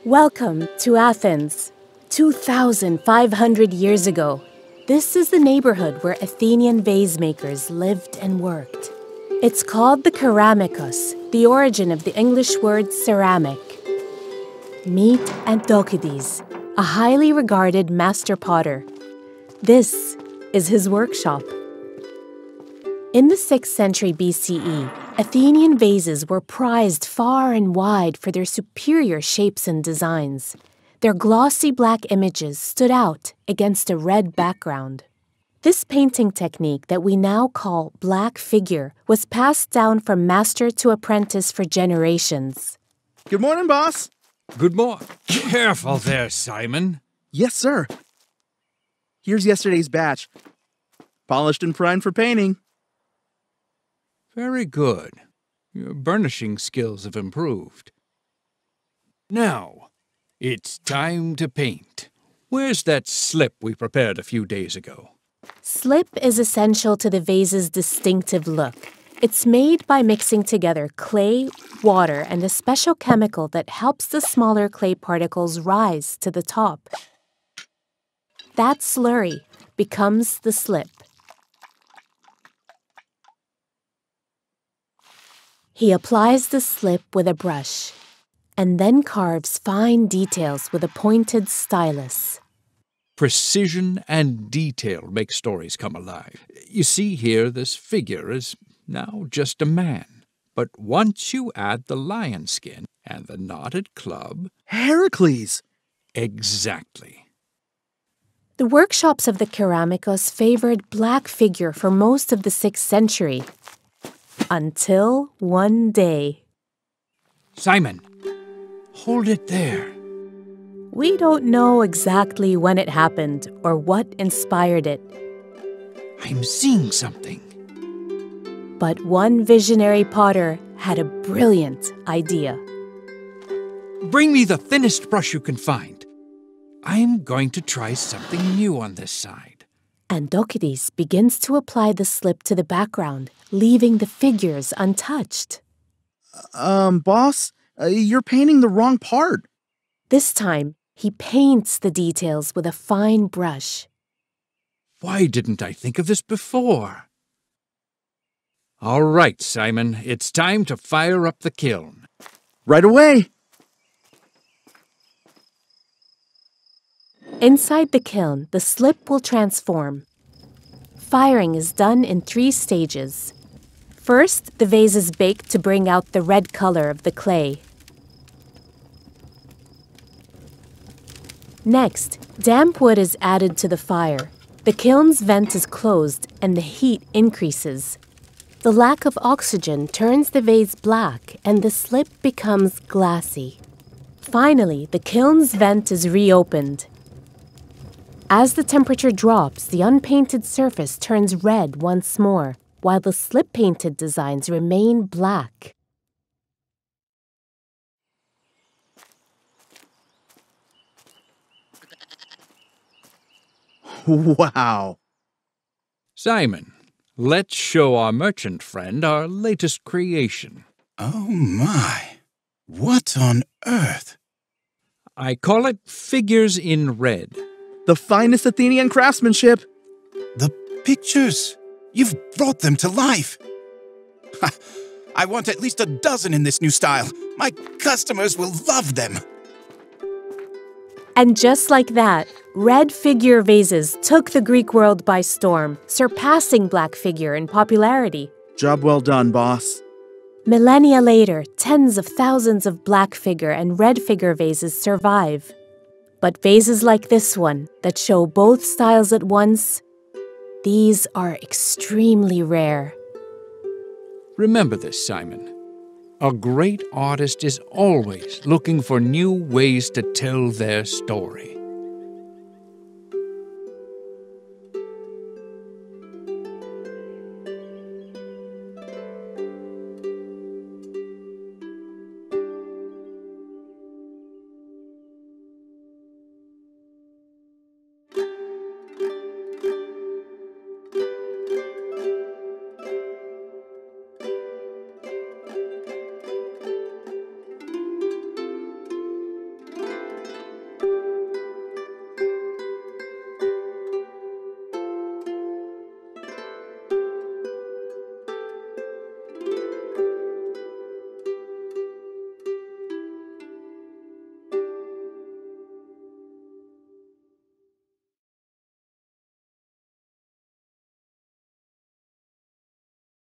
Welcome to Athens. 2,500 years ago, this is the neighborhood where Athenian vase makers lived and worked. It's called the Keramikos, the origin of the English word ceramic. Meet Andokides, a highly regarded master potter. This is his workshop. In the 6th century BCE, Athenian vases were prized far and wide for their superior shapes and designs. Their glossy black images stood out against a red background. This painting technique that we now call black figure was passed down from master to apprentice for generations. Good morning, boss. Good morning. Careful there, Simon. Yes, sir. Here's yesterday's batch. Polished and primed for painting. Very good. Your burnishing skills have improved. Now, it's time to paint. Where's that slip we prepared a few days ago? Slip is essential to the vase's distinctive look. It's made by mixing together clay, water, and a special chemical that helps the smaller clay particles rise to the top. That slurry becomes the slip. He applies the slip with a brush and then carves fine details with a pointed stylus. Precision and detail make stories come alive. You see here, this figure is now just a man. But once you add the lion skin and the knotted club... Heracles! Exactly. The workshops of the Keramikos favored black figure for most of the 6th century. Until one day. Simon, hold it there. We don't know exactly when it happened or what inspired it. I'm seeing something. But one visionary potter had a brilliant idea. Bring me the thinnest brush you can find. I'm going to try something new on this side. Andokides begins to apply the slip to the background, leaving the figures untouched. Boss, you're painting the wrong part. This time, he paints the details with a fine brush. Why didn't I think of this before? All right, Simon, it's time to fire up the kiln. Right away. Inside the kiln, the slip will transform. Firing is done in 3 stages. First, the vase is baked to bring out the red color of the clay. Next, damp wood is added to the fire. The kiln's vent is closed and the heat increases. The lack of oxygen turns the vase black and the slip becomes glassy. Finally, the kiln's vent is reopened. As the temperature drops, the unpainted surface turns red once more, while the slip-painted designs remain black. Wow. Simon, let's show our merchant friend our latest creation. Oh my! What on earth? I call it figures in red. The finest Athenian craftsmanship. The pictures! You've brought them to life! Ha, I want at least a dozen in this new style. My customers will love them. And just like that, red figure vases took the Greek world by storm, surpassing black figure in popularity. Job well done, boss. Millennia later, tens of thousands of black figure and red figure vases survive. But vases like this one, that show both styles at once, these are extremely rare. Remember this, Simon. A great artist is always looking for new ways to tell their story.